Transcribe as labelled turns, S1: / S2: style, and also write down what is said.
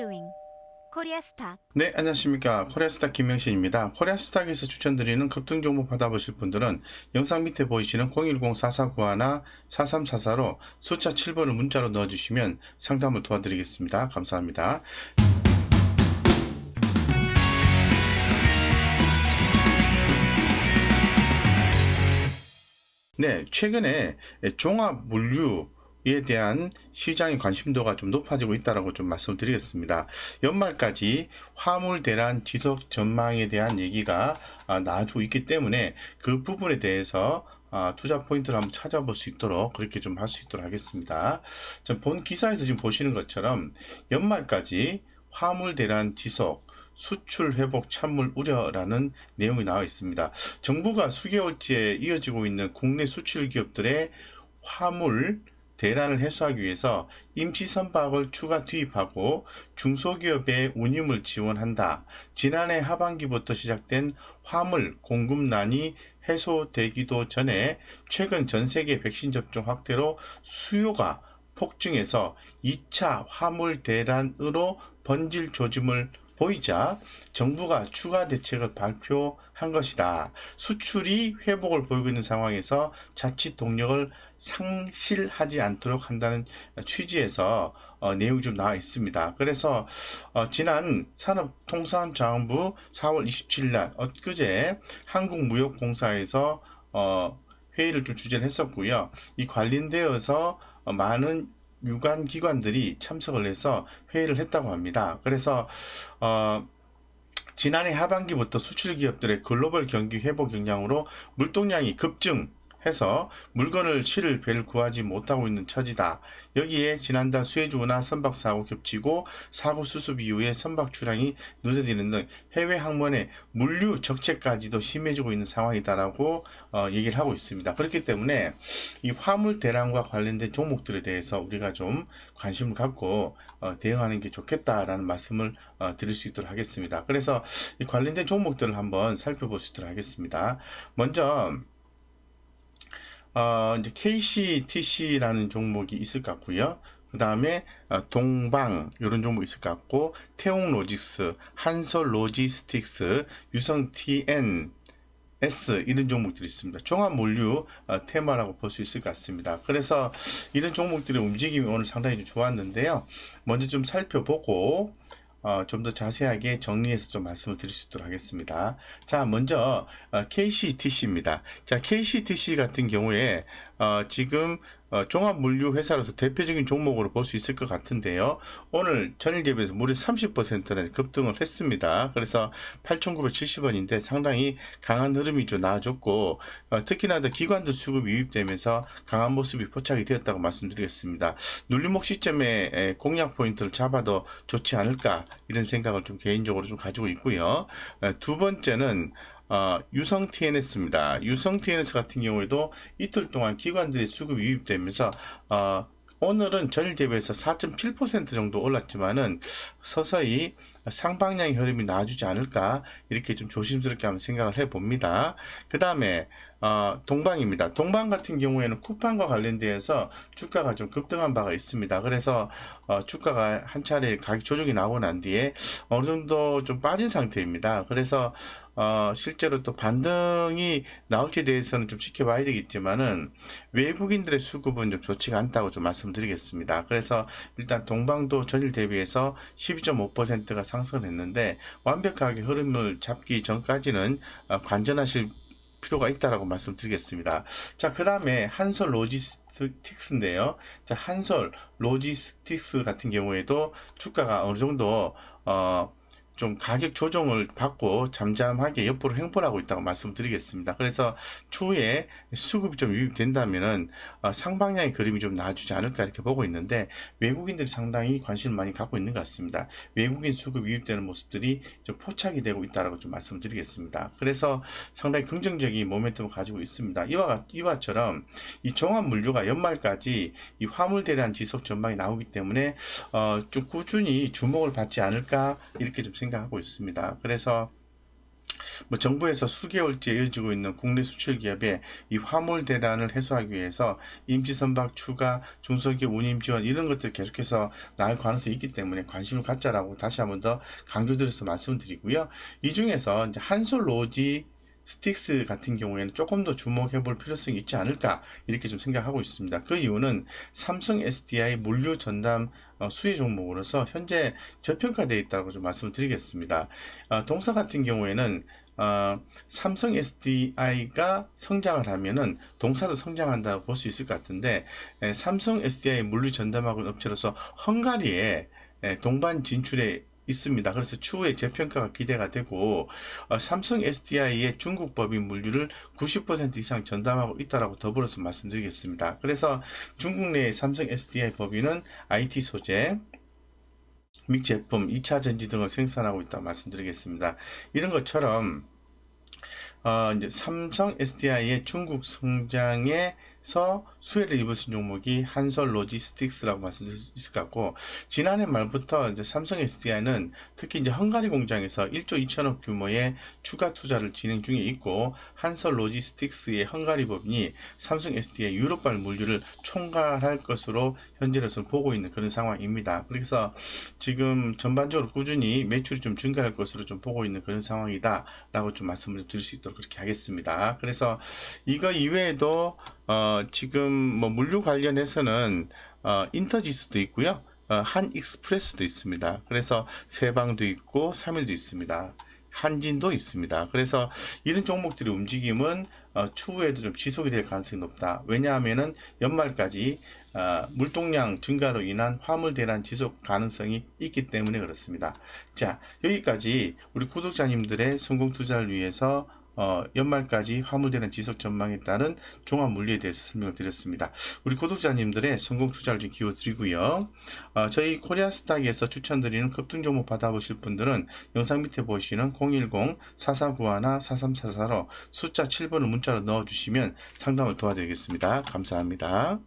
S1: Viewing 코리아스탁.
S2: 네, 안녕하십니까. 코리아스탁 김명신입니다. 코리아스탁에서 추천드리는 급등 종목 받아보실 분들은 영상 밑에 보이시는 010-4491-4344로 숫자 7번을 문자로 넣어주시면 상담을 도와드리겠습니다. 감사합니다. 네, 최근에 종합물류에 대한 시장의 관심도가 좀 높아지고 있다고 좀 말씀드리겠습니다. 연말까지 화물 대란 지속 전망에 대한 얘기가 나와주고 있기 때문에 그 부분에 대해서 투자 포인트를 한번 찾아볼 수 있도록 그렇게 좀 할 수 있도록 하겠습니다. 본 기사에서 지금 보시는 것처럼 연말까지 화물 대란 지속 수출 회복 찬물 우려라는 내용이 나와 있습니다. 정부가 수개월째 이어지고 있는 국내 수출 기업들의 화물 대란을 해소하기 위해서 임시선박을 추가 투입하고 중소기업의 운임을 지원한다. 지난해 하반기부터 시작된 화물 공급난이 해소되기도 전에 최근 전 세계 백신 접종 확대로 수요가 폭증해서 2차 화물 대란으로 번질 조짐을 보이자 정부가 추가 대책을 발표한 것이다. 수출이 회복을 보이고 있는 상황에서 자칫 동력을 상실하지 않도록 한다는 취지에서 내용이 좀 나와 있습니다. 그래서 지난 산업통상자원부 4월 27일 날 엊그제 한국무역공사에서 회의를 좀 주재를 했었고요. 이 관련되어서 많은 유관 기관들이 참석을 해서 회의를 했다고 합니다. 그래서 지난해 하반기부터 수출 기업들의 글로벌 경기 회복 영향으로 물동량이 급증해서 물건을 실을 배를 구하지 못하고 있는 처지다. 여기에 지난달 수혜주 운하 선박 사고 겹치고 사고 수습 이후에 선박 출항이 늦어지는 등 해외 항만의 물류 적체까지도 심해지고 있는 상황이다라고 얘기를 하고 있습니다. 그렇기 때문에 이 화물 대란과 관련된 종목들에 대해서 우리가 좀 관심을 갖고 대응하는 게 좋겠다라는 말씀을 드릴 수 있도록 하겠습니다. 그래서 이 관련된 종목들을 한번 살펴볼 수 있도록 하겠습니다. 먼저 이제 KCTC라는 종목이 있을 것 같고요. 그 다음에 동방 이런 종목 있을 것 같고, 태웅로직스, 한솔로지스틱스, 유성TNS 이런 종목들이 있습니다. 종합물류 테마라고 볼 수 있을 것 같습니다. 그래서 이런 종목들의 움직임이 오늘 상당히 좀 좋았는데요. 먼저 좀 살펴보고 좀 더 자세하게 정리해서 좀 말씀을 드릴 수 있도록 하겠습니다. 자, 먼저 KCTC입니다. 자, KCTC 같은 경우에 지금 종합물류 회사로서 대표적인 종목으로 볼 수 있을 것 같은데요. 오늘 전일 대비해서 무려 30%나 급등을 했습니다. 그래서 8,970원인데 상당히 강한 흐름이 좀 나와줬고, 특히나 더 기관들 수급이 유입되면서 강한 모습이 포착이 되었다고 말씀드리겠습니다. 눌림목 시점에 공략 포인트를 잡아도 좋지 않을까 이런 생각을 좀 개인적으로 좀 가지고 있고요. 두 번째는 유성 TNS입니다. 유성 TNS 같은 경우에도 이틀 동안 기관들의 수급이 유입되면서 오늘은 전일 대비해서 4.7% 정도 올랐지만은 서서히 상방향의 흐름이 나와주지 않을까 이렇게 좀 조심스럽게 한번 생각을 해봅니다. 그 다음에 동방입니다. 동방 같은 경우에는 쿠팡과 관련되어서 주가가 좀 급등한 바가 있습니다. 그래서 주가가 한 차례 가격 조정이 나오고 난 뒤에 어느 정도 좀 빠진 상태입니다. 그래서 실제로 또 반등이 나올지에 대해서는 좀 지켜봐야 되겠지만은 외국인들의 수급은 좀 좋지가 않다고 좀 말씀드리겠습니다. 그래서 일단 동방도 전일 대비해서 12.5%가 상승을 했는데 완벽하게 흐름을 잡기 전까지는 관전하실 필요가 있다라고 말씀드리겠습니다. 자, 그 다음에 한솔 로지스틱스인데요. 자, 한솔 로지스틱스 같은 경우에도 주가가 어느 정도 좀 가격 조정을 받고 잠잠하게 옆으로 횡보를 하고 있다고 말씀드리겠습니다. 그래서 추후에 수급이 좀 유입된다면은 상방향의 그림이 좀 나아지지 않을까 이렇게 보고 있는데, 외국인들이 상당히 관심을 많이 갖고 있는 것 같습니다. 외국인 수급 유입되는 모습들이 좀 포착이 되고 있다라고 좀 말씀드리겠습니다. 그래서 상당히 긍정적인 모멘텀을 가지고 있습니다. 이와처럼 이 종합물류가 연말까지 이 화물 대란 지속 전망이 나오기 때문에 좀 꾸준히 주목을 받지 않을까 이렇게 좀 생각하고 있습니다. 그래서 뭐 정부에서 수개월째 이어지고 있는 국내 수출 기업의 이 화물 대란을 해소하기 위해서 임시 선박 추가, 중소기업 운임 지원 이런 것들 계속해서 나올 가능성이 있기 때문에 관심을 갖자라고 다시 한번 더 강조드려서 말씀드리고요. 이 중에서 이제 한솔 로지 스틱스 같은 경우에는 조금 더 주목해 볼 필요성이 있지 않을까 이렇게 좀 생각하고 있습니다. 그 이유는 삼성 SDI 물류 전담 수혜 종목으로서 현재 저평가되어 있다고 좀 말씀을 드리겠습니다. 동사 같은 경우에는 삼성 SDI가 성장을 하면은 동사도 성장한다고 볼 수 있을 것 같은데 삼성 SDI 물류 전담하고 업체로서 헝가리에 동반 진출에 있습니다. 그래서 추후에 재평가가 기대가 되고 삼성 SDI의 중국 법인 물류를 90% 이상 전담하고 있다라고 더불어서 말씀드리겠습니다. 그래서 중국 내의 삼성 SDI 법인은 IT 소재, 및 제품, 2차 전지 등을 생산하고 있다고 말씀드리겠습니다. 이런 것처럼 이제 삼성 SDI의 중국 성장에서 수혜를 입으신 종목이 한솔 로지스틱스라고 말씀드릴 수 있을 것 같고, 지난해 말부터 이제 삼성 SDI는 특히 이제 헝가리 공장에서 1조 2천억 규모의 추가 투자를 진행 중에 있고, 한솔 로지스틱스의 헝가리 법인이 삼성 SDI 유럽발 물류를 총괄할 것으로 현재로서는 보고 있는 그런 상황입니다. 그래서 지금 전반적으로 꾸준히 매출이 좀 증가할 것으로 좀 보고 있는 그런 상황이다라고 좀 말씀을 드릴 수 있도록 그렇게 하겠습니다. 그래서 이거 이외에도 지금 뭐 물류 관련해서는 인터지스도 있고요. 한익스프레스도 있습니다. 그래서 세방도 있고 3일도 있습니다. 한진도 있습니다. 그래서 이런 종목들의 움직임은 추후에도 좀 지속이 될 가능성이 높다. 왜냐하면은 연말까지 물동량 증가로 인한 화물 대란 지속 가능성이 있기 때문에 그렇습니다. 자, 여기까지 우리 구독자님들의 성공 투자를 위해서 연말까지 화물대란 지속 전망에 따른 종합 물리에 대해서 설명을 드렸습니다. 우리 구독자님들의 성공 투자를 좀 기워드리고요. 저희 코리아스탁에서 추천드리는 급등 종목 받아보실 분들은 영상 밑에 보시는 010-4491-4344로 숫자 7번을 문자로 넣어주시면 상담을 도와드리겠습니다. 감사합니다.